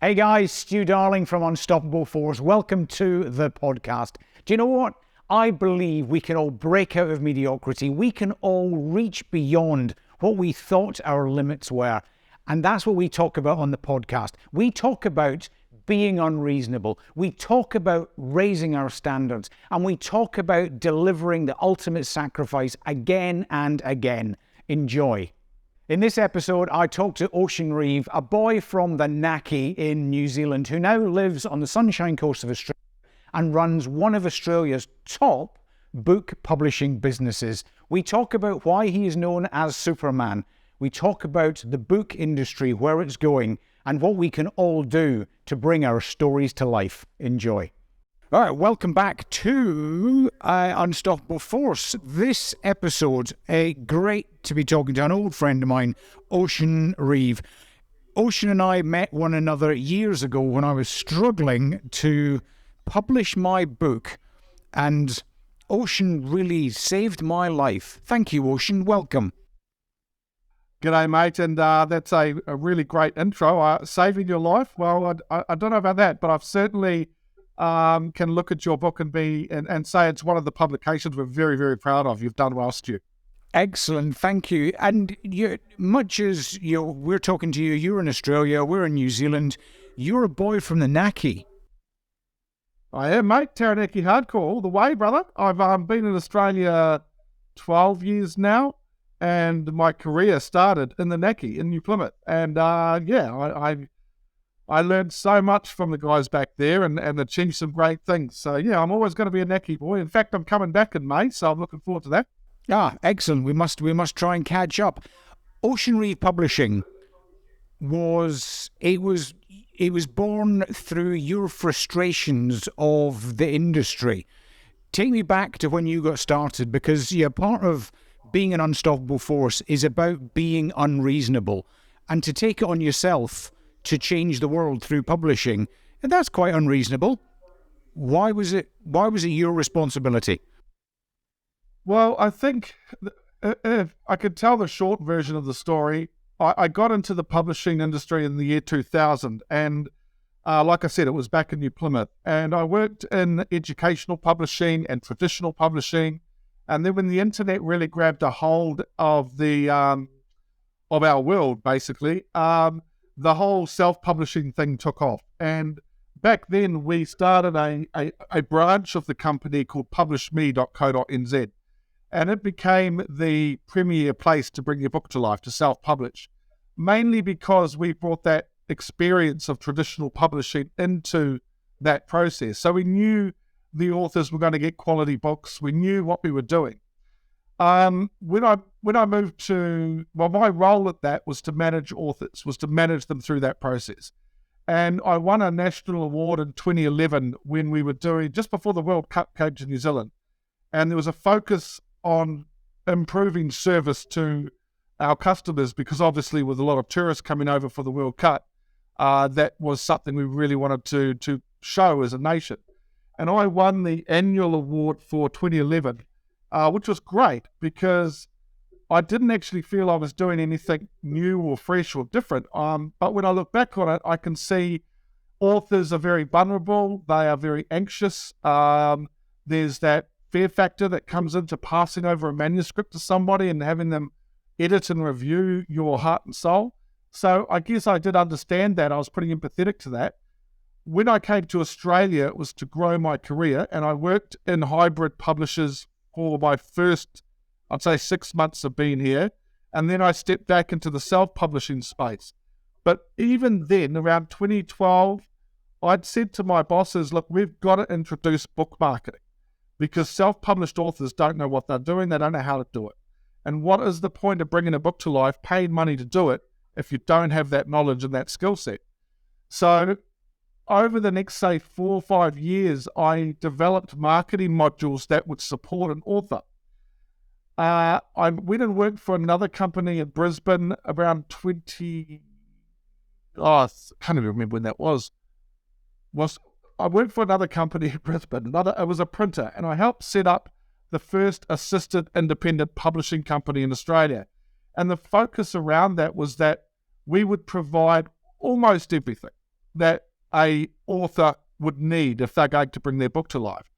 Hey guys, Stu Darling from Unstoppable Force. Welcome to the podcast. Do you know what? I believe we can all break out of mediocrity. We can all reach beyond what we thought our limits were. And that's what we talk about on the podcast. We talk about being unreasonable. We talk about raising our standards. And we talk about delivering the ultimate sacrifice again and again. Enjoy. In this episode, I talked to Ocean Reeve, a boy from the Naki in New Zealand who now lives on the Sunshine Coast of Australia and runs one of Australia's top book publishing businesses. We talk about why he is known as Superman. We talk about the book industry, where it's going, and what we can all do to bring our stories to life. Enjoy. All right, welcome back to Unstoppable Force. This episode, great to be talking to an old friend of mine, Ocean Reeve. Ocean and I met one another years ago when I was struggling to publish my book, and Ocean really saved my life. Thank you, Ocean. Welcome. G'day, mate, and that's a really great intro. Saving your life? Well, I don't know about that, but I've certainly can look at your book and say it's one of the publications we're very, very proud of. You've done well, Stu. Excellent, thank you. And much as we're talking to you, you're in Australia, we're in New Zealand, you're a boy from the Naki. I am, mate. Taranaki hardcore all the way, brother. I've been in Australia 12 years now, and my career started in the Naki in New Plymouth. And I learned so much from the guys back there and achieved some great things. So, yeah, I'm always going to be a Naki boy. In fact, I'm coming back in May, so I'm looking forward to that. Ah, excellent. We must try and catch up. Ocean Reeve Publishing was born through your frustrations of the industry. Take me back to when you got started, because part of being an unstoppable force is about being unreasonable, and to take it on yourself to change the world through publishing, and that's quite unreasonable. Why was it your responsibility? Well, I think if I could tell the short version of the story, I got into the publishing industry in the year 2000, and like I said, it was back in New Plymouth, and I worked in educational publishing and traditional publishing, and then when the internet really grabbed a hold of of our world, basically, the whole self-publishing thing took off. And back then, we started a branch of the company called publishme.co.nz, and it became the premier place to bring your book to life, to self-publish, mainly because we brought that experience of traditional publishing into that process. So we knew the authors were going to get quality books. We knew what we were doing. When I moved to, my role at that was to manage authors, was to manage them through that process. And I won a national award in 2011 when we were doing, just before the World Cup came to New Zealand. And there was a focus on improving service to our customers, because obviously with a lot of tourists coming over for the World Cup, that was something we really wanted to show as a nation. And I won the annual award for 2011, which was great because I didn't actually feel I was doing anything new or fresh or different. But when I look back on it, I can see authors are very vulnerable. They are very anxious. There's that fear factor that comes into passing over a manuscript to somebody and having them edit and review your heart and soul. So I guess I did understand that. I was pretty empathetic to that. When I came to Australia, it was to grow my career, and I worked in hybrid publishers for my first, I'd say, 6 months of being here, and then I stepped back into the self-publishing space. But even then, around 2012, I'd said to my bosses, look, we've got to introduce book marketing, because self-published authors don't know what they're doing, they don't know how to do it. And what is the point of bringing a book to life, paying money to do it, if you don't have that knowledge and that skill set? So over the next, say, 4 or 5 years, I developed marketing modules that would support an author. I went and worked for another company in Brisbane around I can't even remember when that was. I worked for another company in Brisbane. It was a printer, and I helped set up the first assisted independent publishing company in Australia. And the focus around that was that we would provide almost everything. that a author would need if they're going to bring their book to life.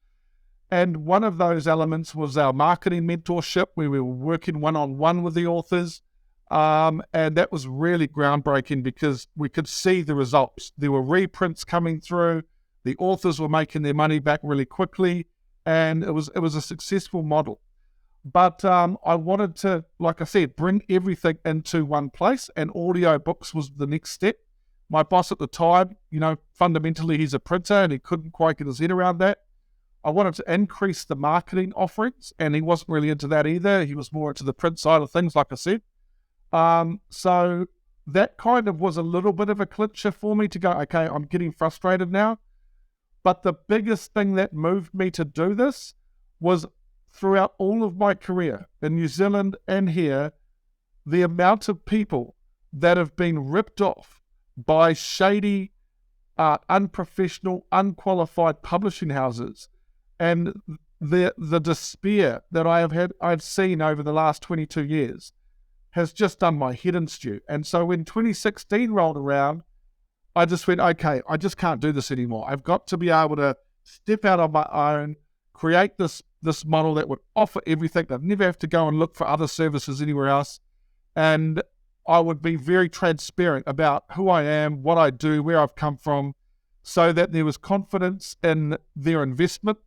And one of those elements was our marketing mentorship, where we were working one-on-one with the authors. And that was really groundbreaking because we could see the results. There were reprints coming through. The authors were making their money back really quickly. And it was a successful model. But I wanted to, like I said, bring everything into one place, and audiobooks was the next step. My boss at the time, fundamentally he's a printer and he couldn't quite get his head around that. I wanted to increase the marketing offerings, and he wasn't really into that either. He was more into the print side of things, like I said. So that kind of was a little bit of a clincher for me to go, okay, I'm getting frustrated now. But the biggest thing that moved me to do this was throughout all of my career in New Zealand and here, the amount of people that have been ripped off by shady, unprofessional, unqualified publishing houses, and the despair that I've seen over the last 22 years has just done my head in stew. And so when 2016 rolled around, I just went, okay, I just can't do this anymore. I've got to be able to step out on my own, create this model that would offer everything. I'd never have to go and look for other services anywhere else. And I would be very transparent about who I am, what I do, where I've come from, so that there was confidence in their investment.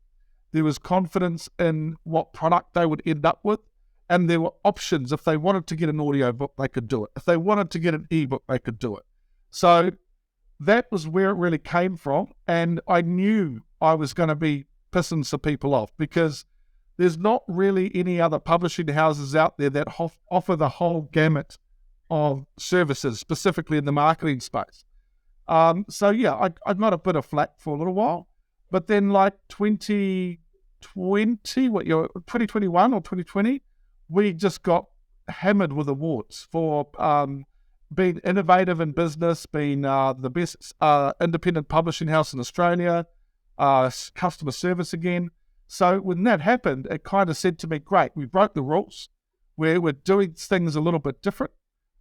There was confidence in what product they would end up with. And there were options. If they wanted to get an audiobook, they could do it. If they wanted to get an ebook, they could do it. So that was where it really came from. And I knew I was going to be pissing some people off, because there's not really any other publishing houses out there that offer the whole gamut of services, specifically in the marketing space. So yeah, I got a bit of flack for a little while. But then like 2021 or 2020, we just got hammered with awards for being innovative in business, being the best independent publishing house in Australia, customer service again. So when that happened, it kind of said to me, great, we broke the rules. We're doing things a little bit different,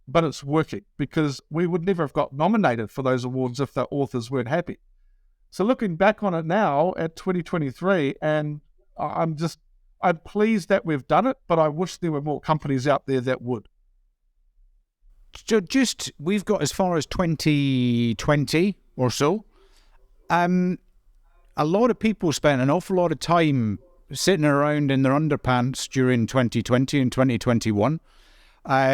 but it's working, because we would never have got nominated for those awards if the authors weren't happy. So looking back on it now at 2023, and I'm pleased that we've done it, but I wish there were more companies out there that would. So we've got as far as 2020 or so. A lot of people spent an awful lot of time sitting around in their underpants during 2020 and 2021.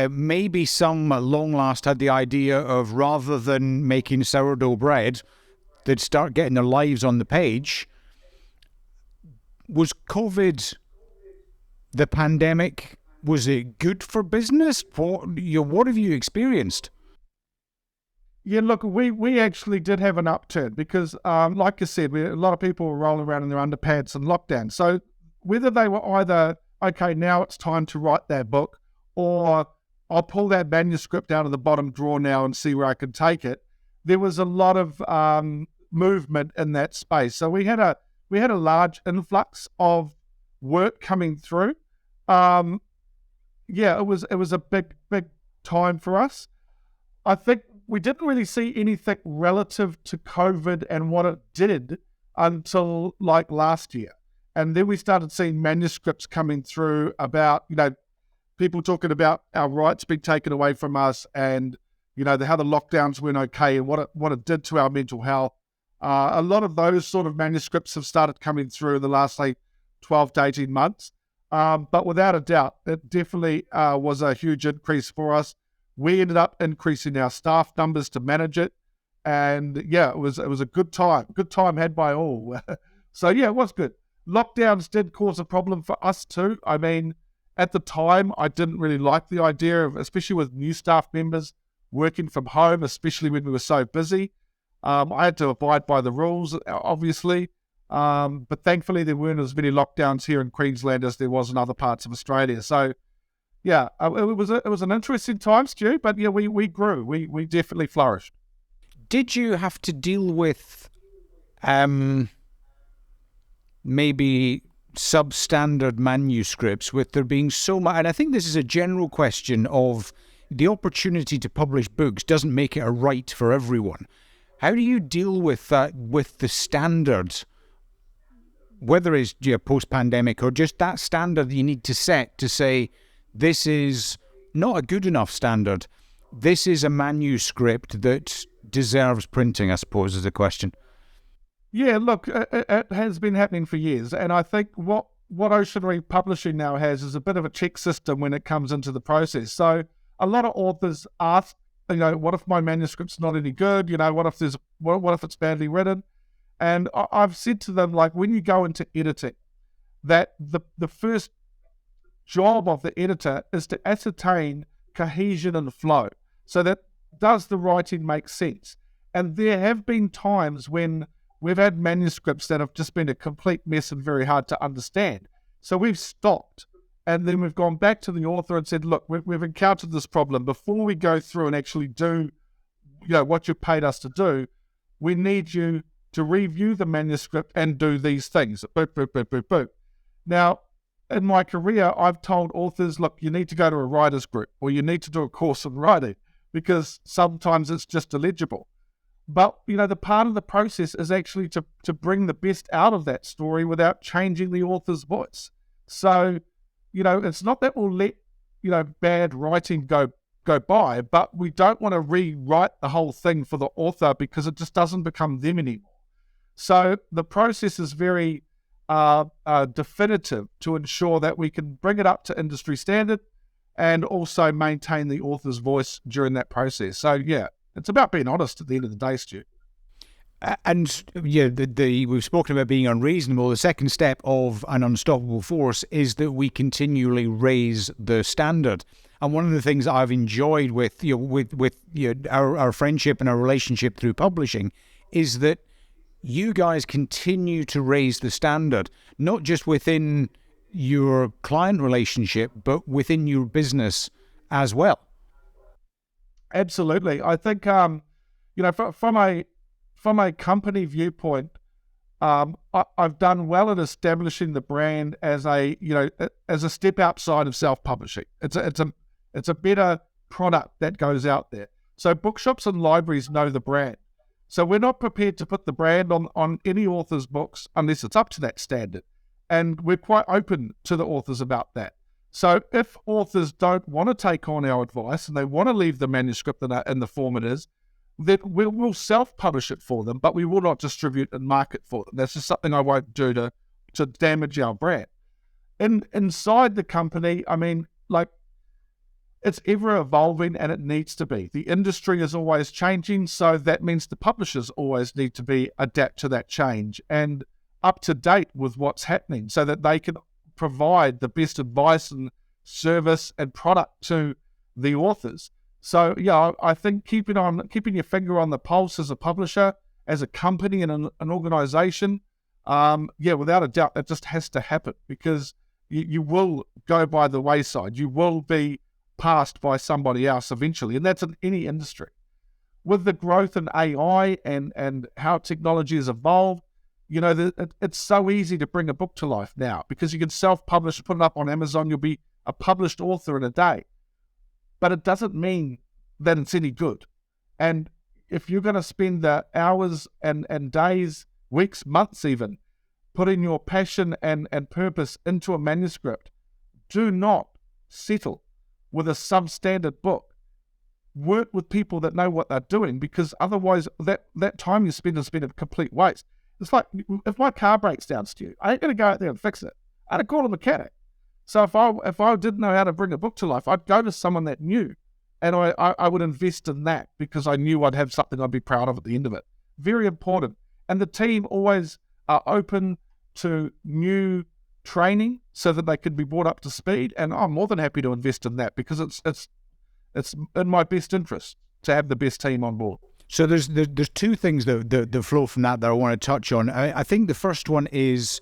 Maybe some at long last had the idea of, rather than making sourdough bread, they'd start getting their lives on the page. Was COVID, the pandemic, was it good for business? What have you experienced? Yeah, look, we actually did have an upturn because, like I said, a lot of people were rolling around in their underpants and lockdown. So whether they were either, okay, now it's time to write that book, or I'll pull that manuscript out of the bottom drawer now and see where I can take it, there was a lot of movement in that space. So we had a large influx of work coming through. It was a big time for us. I think we didn't really see anything relative to COVID and what it did until like last year. And then we started seeing manuscripts coming through about, people talking about our rights being taken away from us, and, how the lockdowns weren't okay and what it did to our mental health. A lot of those sort of manuscripts have started coming through in the last, 12 to 18 months. But without a doubt, it definitely was a huge increase for us. We ended up increasing our staff numbers to manage it. And yeah, it was a good time had by all. So yeah, it was good. Lockdowns did cause a problem for us too. I mean, at the time, I didn't really like the idea of, especially with new staff members, working from home, especially when we were so busy. I had to abide by the rules, obviously. But thankfully, there weren't as many lockdowns here in Queensland as there was in other parts of Australia. So yeah, it was an interesting time, Stu, but yeah, we grew. We definitely flourished. Did you have to deal with maybe substandard manuscripts, with there being so much? And I think this is a general question of the opportunity to publish books doesn't make it a right for everyone. How do you deal with that, with the standards, whether it's post-pandemic or just that standard you need to set to say, this is not a good enough standard. This is a manuscript that deserves printing, I suppose, is the question. Yeah, look, it has been happening for years. And I think what Ocean Reeve Publishing now has is a bit of a check system when it comes into the process. So a lot of authors ask, what if my manuscript's not any good? What if it's badly written? And I've said to them, like, when you go into editing, that the first job of the editor is to ascertain cohesion and flow. So that does the writing make sense? And there have been times when we've had manuscripts that have just been a complete mess and very hard to understand. So we've stopped, and then we've gone back to the author and said, look, we've encountered this problem. Before we go through and actually do what you paid us to do, we need you to review the manuscript and do these things. Boop, boop, boop, boop, boop. Now, in my career, I've told authors, look, you need to go to a writer's group, or you need to do a course in writing, because sometimes it's just illegible. But, the part of the process is actually to bring the best out of that story without changing the author's voice. So, it's not that we'll let, bad writing go by, but we don't want to rewrite the whole thing for the author because it just doesn't become them anymore. So the process is very definitive to ensure that we can bring it up to industry standard and also maintain the author's voice during that process. So, yeah, it's about being honest at the end of the day, Stu. And we've spoken about being unreasonable. The second step of an unstoppable force is that we continually raise the standard. And one of the things that I've enjoyed with our friendship and our relationship through publishing is that you guys continue to raise the standard, not just within your client relationship, but within your business as well. Absolutely. I think, from a company viewpoint, I've done well in establishing the brand as a step outside of self-publishing. It's a better product that goes out there. So bookshops and libraries know the brand. So we're not prepared to put the brand on any author's books unless it's up to that standard. And we're quite open to the authors about that. So if authors don't want to take on our advice and they want to leave the manuscript in the form it is, then we'll self-publish it for them, but we will not distribute and market for them. That's just something I won't do to damage our brand. Inside the company, it's ever evolving and it needs to be. The industry is always changing, so that means the publishers always need to adapt to that change and up to date with what's happening so that they can provide the best advice and service and product to the authors. So, yeah, I think keeping your finger on the pulse as a publisher, as a company and an organization, without a doubt, that just has to happen because you will go by the wayside. You will be passed by somebody else eventually, and that's in any industry. With the growth in AI and how technology has evolved, it's so easy to bring a book to life now because you can self-publish, put it up on Amazon, you'll be a published author in a day. But it doesn't mean that it's any good. And if you're going to spend the hours and days, weeks, months even, putting your passion and purpose into a manuscript, do not settle with a substandard book. Work with people that know what they're doing because otherwise that time you spend has been a complete waste. It's like if my car breaks down, Stu, I ain't going to go out there and fix it. I'd call a mechanic. So if I didn't know how to bring a book to life, I'd go to someone that knew, and I would invest in that because I knew I'd have something I'd be proud of at the end of it. Very important. And the team always are open to new training so that they can be brought up to speed, and I'm more than happy to invest in that because it's in my best interest to have the best team on board. So there's two things that flow from that I want to touch on. I think the first one is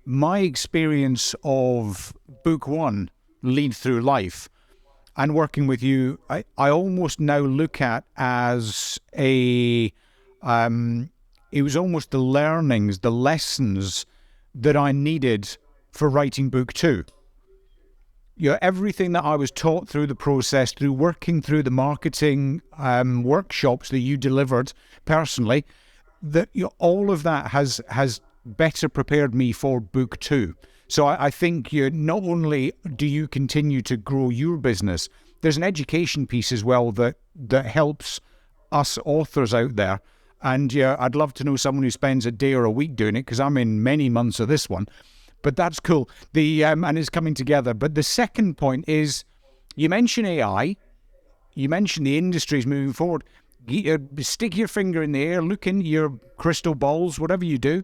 my experience of book one, Lead Through Life, and working with you. I almost now look at as it was almost the learnings, the lessons that I needed for writing book two. everything that I was taught through the process, through working through the marketing workshops that you delivered personally, that all of that has better prepared me for book 2. So I think not only do you continue to grow your business, there's an education piece as well that helps us authors out there. And I'd love to know someone who spends a day or a week doing it, because I'm in many months of this one. But that's cool. And it's coming together. But the second point is, you mentioned AI, you mentioned the industry's moving forward. Stick your finger in the air, look in your crystal balls, whatever you do.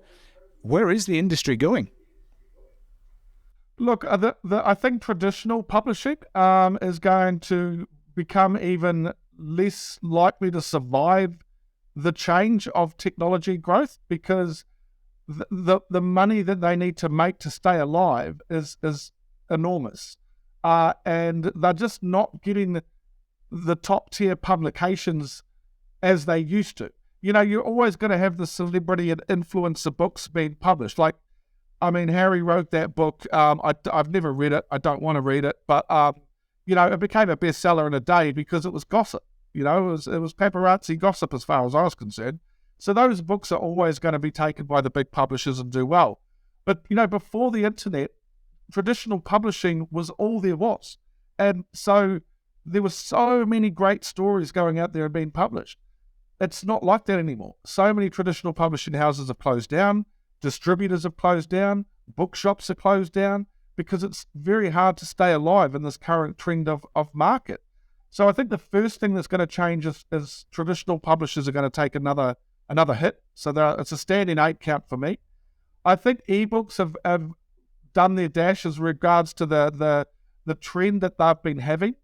Where is the industry going? Look, I think traditional publishing is going to become even less likely to survive the change of technology growth, because the money that they need to make to stay alive is enormous, and they're just not getting the top tier publications as they used to. You're always going to have the celebrity and influencer books being published. Like, I mean, Harry wrote that book. I've never read it. I don't want to read it, but it became a bestseller in a day because it was gossip. It was paparazzi gossip as far as I was concerned. So those books are always going to be taken by the big publishers and do well. But before the internet, traditional publishing was all there was, and so there were so many great stories going out there and being published. It's not like that anymore. So many traditional publishing houses have closed down. Distributors have closed down, bookshops are closed down, because it's very hard to stay alive in this current trend of market. So I think the first thing that's going to change is traditional publishers are going to take another hit. So it's a standing 8 count for me. I think ebooks have done their dash as regards to the trend that they've been having.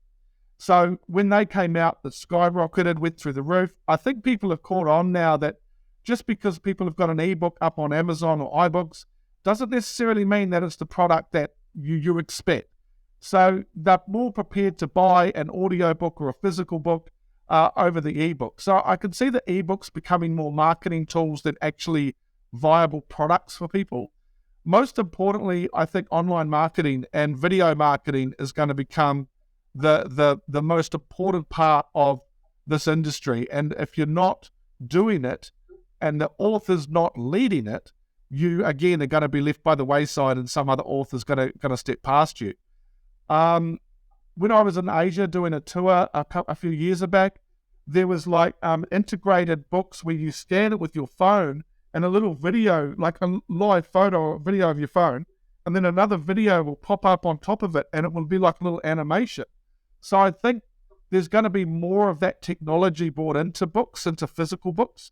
So when they came out, that skyrocketed, went through the roof. I think people have caught on now that just because people have got an ebook up on Amazon or iBooks doesn't necessarily mean that it's the product that you expect. So they're more prepared to buy an audiobook or a physical book over the ebook. So I can see the ebooks becoming more marketing tools than actually viable products for people. Most importantly, I think online marketing and video marketing is going to become the most important part of this industry. And if you're not doing it, and the author's not leading it, you again are going to be left by the wayside, and some other author's going to step past you. When I was in Asia doing a tour a few years back, there was like integrated books where you scan it with your phone, and a little video, like a live photo or video of your phone, and then another video will pop up on top of it, and it will be like a little animation. So I think there's going to be more of that technology brought into books, into physical books.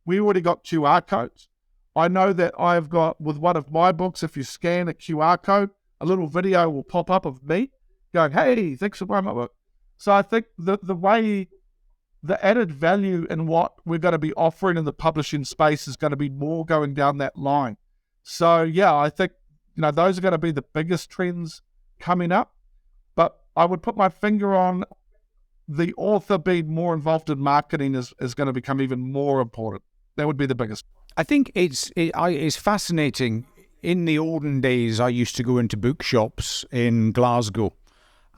We already got QR codes. I know that I've got, with one of my books, if you scan a QR code, a little video will pop up of me going, hey, thanks for buying my book. So I think the added value in what we're going to be offering in the publishing space is going to be more going down that line. So yeah, I think those are going to be the biggest trends coming up. But I would put my finger on the author being more involved in marketing is going to become even more important. That would be the biggest. I think it's fascinating. In the olden days, I used to go into bookshops in Glasgow,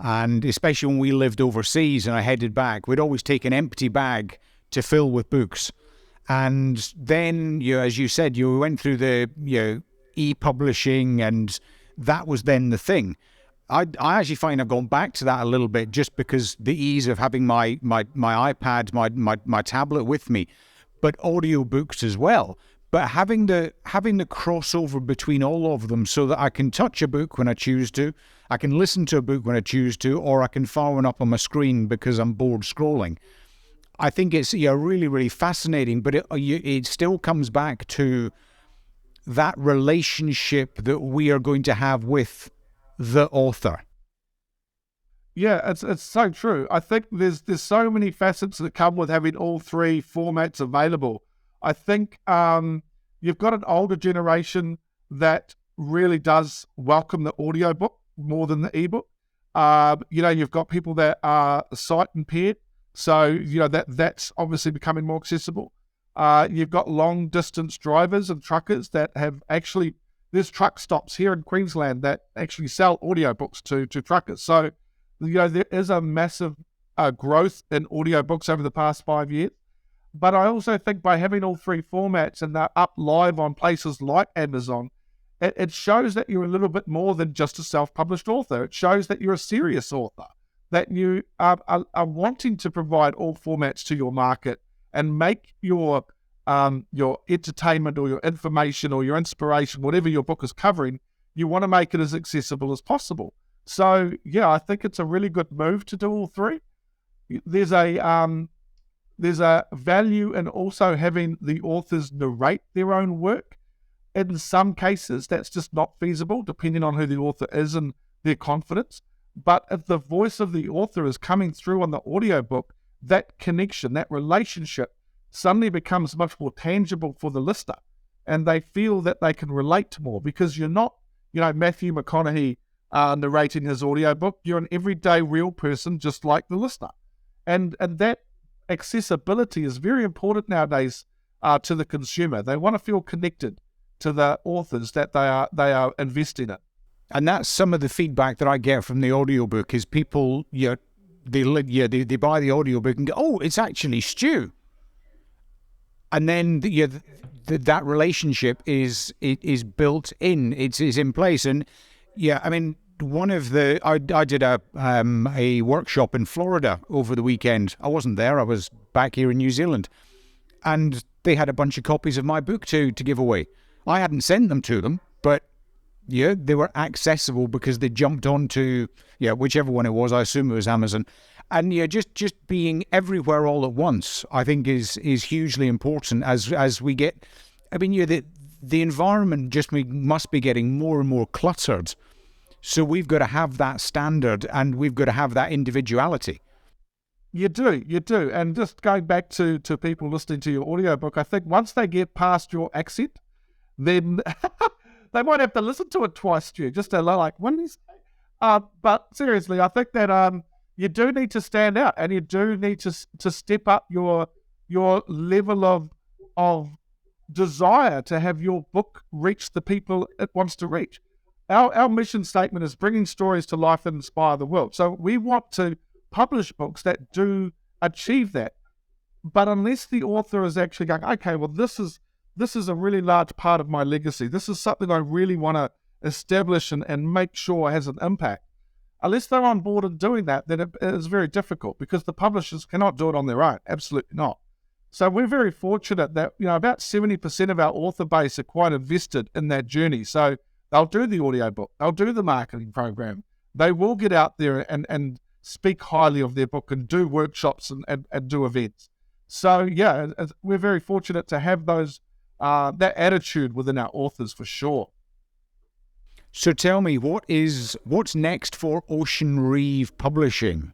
and especially when we lived overseas and I headed back, we'd always take an empty bag to fill with books. And then, as you said, you went through the e-publishing, and that was then the thing. I actually find I've gone back to that a little bit, just because the ease of having my iPad, my tablet with me, but audiobooks as well. But having the crossover between all of them, so that I can touch a book when I choose to, I can listen to a book when I choose to, or I can fire one up on my screen because I'm bored scrolling. I think it's really, really fascinating, but it still comes back to that relationship that we are going to have with the author. Yeah, it's so true. I think there's so many facets that come with having all three formats available. I think you've got an older generation that really does welcome the audiobook more than the ebook. You've got people that are sight impaired, so that's obviously becoming more accessible. You've got long distance drivers and truckers that have actually there's truck stops here in Queensland that actually sell audiobooks to truckers. So, there is a massive growth in audiobooks over the past 5 years. But I also think by having all three formats and they're up live on places like Amazon, it shows that you're a little bit more than just a self-published author. It shows that you're a serious author, that you are wanting to provide all formats to your market and make your entertainment or your information or your inspiration, whatever your book is covering, you want to make it as accessible as possible. So, yeah, I think it's a really good move to do all three. There's a value in also having the authors narrate their own work. In some cases, that's just not feasible, depending on who the author is and their confidence. But if the voice of the author is coming through on the audiobook, that connection, that relationship suddenly becomes much more tangible for the listener. And they feel that they can relate more because you're not, Matthew McConaughey narrating his audiobook. You're an everyday real person just like the listener. And that accessibility is very important nowadays to the consumer. They want to feel connected to the authors that they are investing in. And that's some of the feedback that I get from the audiobook is people, they buy the audiobook and go, oh, it's actually Stu. And then that relationship is built in, it's in place. And I did a workshop in Florida over the weekend. I wasn't there, I was back here in New Zealand. And they had a bunch of copies of my book to give away. I hadn't sent them to them, but they were accessible because they jumped onto whichever one it was. I assume it was Amazon, and just being everywhere all at once, I think is hugely important as we get. The environment must be getting more and more cluttered, so we've got to have that standard and we've got to have that individuality. You do, and just going back to people listening to your audiobook, I think once they get past your accent, then they might have to listen to it twice, Stu, just to like, what is but seriously, I think that you do need to stand out and you do need to step up your level of desire to have your book reach the people it wants to reach. Our mission statement is bringing stories to life that inspire the world. So we want to publish books that do achieve that. But unless the author is actually going, okay, well, this is a really large part of my legacy. This is something I really want to establish and make sure has an impact. Unless they're on board in doing that, then it is very difficult because the publishers cannot do it on their own. Absolutely not. So we're very fortunate that, about 70% of our author base are quite invested in that journey. So they'll do the audiobook, they'll do the marketing program. They will get out there and speak highly of their book and do workshops and do events. So, we're very fortunate to have those that attitude within our authors for sure. So tell me, what's next for Ocean Reeve Publishing?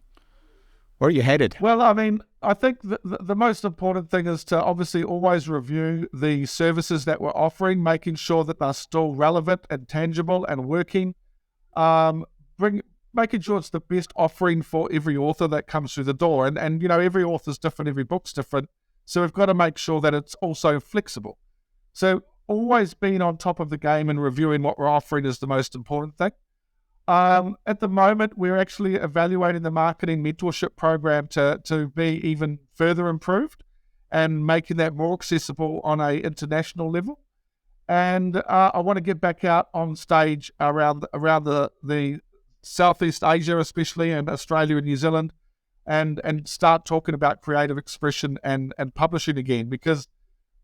Where are you headed? Well, I think the most important thing is to obviously always review the services that we're offering, making sure that they're still relevant and tangible and working. Making sure it's the best offering for every author that comes through the door. And every author's different, every book's different. So we've got to make sure that it's also flexible. So always being on top of the game and reviewing what we're offering is the most important thing. At the moment, we're actually evaluating the marketing mentorship program to be even further improved and making that more accessible on an international level. And I want to get back out on stage around the Southeast Asia, especially, and Australia and New Zealand, and start talking about creative expression and publishing again, because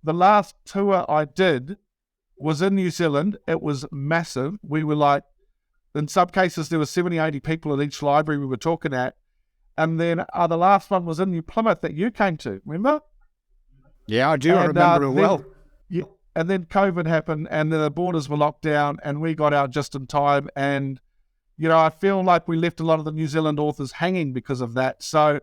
the last tour I did was in New Zealand. It was massive. We were like, in some cases, there were 70, 80 people in each library we were talking at. And then the last one was in New Plymouth that you came to, remember? Yeah, I do. I remember it well. Yeah, and then COVID happened and the borders were locked down and we got out just in time. And, I feel like we left a lot of the New Zealand authors hanging because of that. So,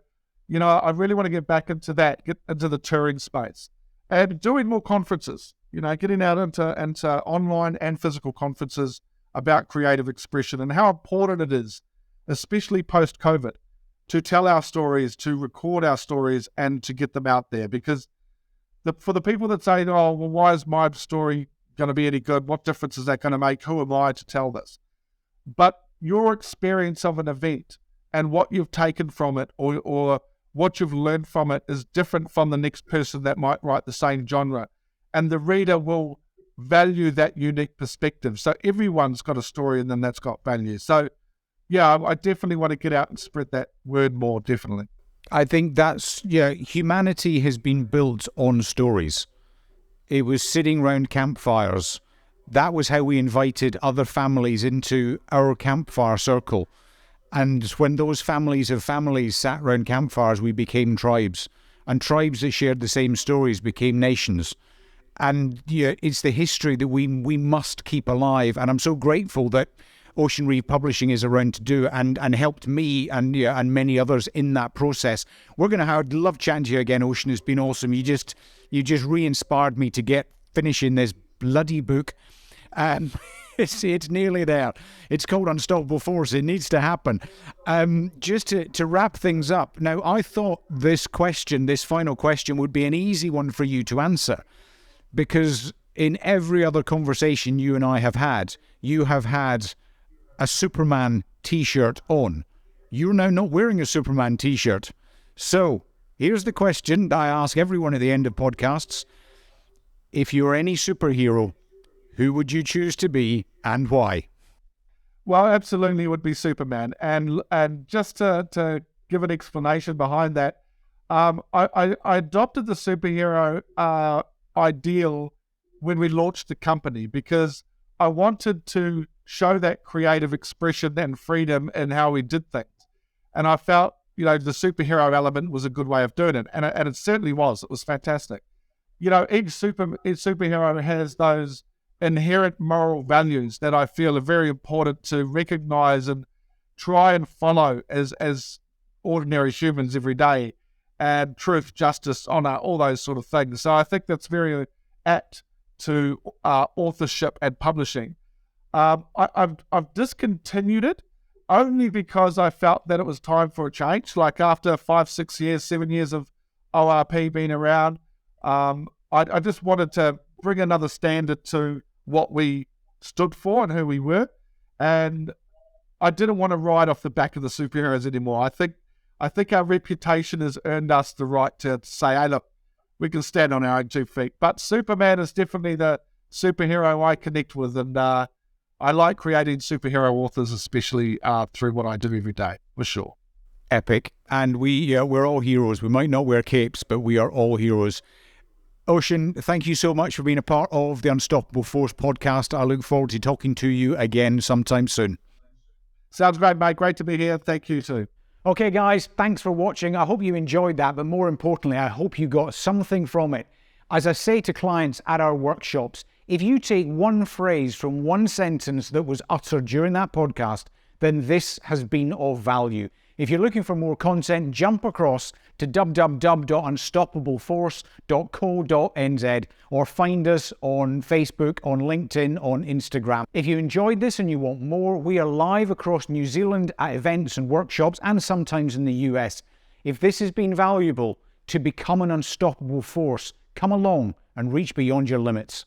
I really want to get back into that, get into the touring space and doing more conferences, getting out into online and physical conferences about creative expression and how important it is, especially post-COVID, to tell our stories, to record our stories and to get them out there. Because for the people that say, oh, well, why is my story going to be any good? What difference is that going to make? Who am I to tell this? But your experience of an event and what you've taken from it or what you've learned from it is different from the next person that might write the same genre. And the reader will value that unique perspective. So everyone's got a story in them that's got value. So yeah, I definitely want to get out and spread that word more, definitely. I think that's, humanity has been built on stories. It was sitting round campfires. That was how we invited other families into our campfire circle. And when those families of families sat round campfires, we became tribes. And tribes that shared the same stories became nations. And it's the history that we must keep alive. And I'm so grateful that Ocean Reeve Publishing is around to do and helped me and many others in that process. We're going to have love chatting to you again, Ocean. It's been awesome. You just re-inspired me to get finishing this bloody book. It's nearly there. It's called Unstoppable Force. It needs to happen. Just to wrap things up. Now, I thought this final question, would be an easy one for you to answer, because in every other conversation you and I have had, you have had a Superman t-shirt on. You're now not wearing a Superman t-shirt. So here's the question that I ask everyone at the end of podcasts. If you're any superhero, who would you choose to be and why? Well, absolutely it would be Superman. And just to give an explanation behind that, I adopted the superhero ideal when we launched the company because I wanted to show that creative expression and freedom in how we did things. And I felt, the superhero element was a good way of doing it. And it certainly was. It was fantastic. Each superhero has those inherent moral values that I feel are very important to recognize and try and follow as ordinary humans every day, and truth, justice, honor, all those sort of things. So I think that's very apt to authorship and publishing. I've discontinued it only because I felt that it was time for a change. Like after 5, 6 years, 7 years of ORP being around, I just wanted to bring another standard to what we stood for and who we were. And I didn't want to ride off the back of the superheroes anymore. I think our reputation has earned us the right to say, hey, look, we can stand on our own 2 feet. But Superman is definitely the superhero I connect with. And I like creating superhero authors, especially through what I do every day, for sure. Epic. And we're all heroes. We might not wear capes, but we are all heroes. Ocean, thank you so much for being a part of the Unstoppable Force podcast. I look forward to talking to you again sometime soon. Sounds great, mate. Great to be here. Thank you too. Okay, guys, thanks for watching. I hope you enjoyed that, but more importantly, I hope you got something from it. As I say to clients at our workshops, if you take one phrase from one sentence that was uttered during that podcast, then this has been of value. If you're looking for more content, jump across to www.unstoppableforce.co.nz or find us on Facebook, on LinkedIn, on Instagram. If you enjoyed this and you want more, we are live across New Zealand at events and workshops and sometimes in the US. If this has been valuable to become an unstoppable force, come along and reach beyond your limits.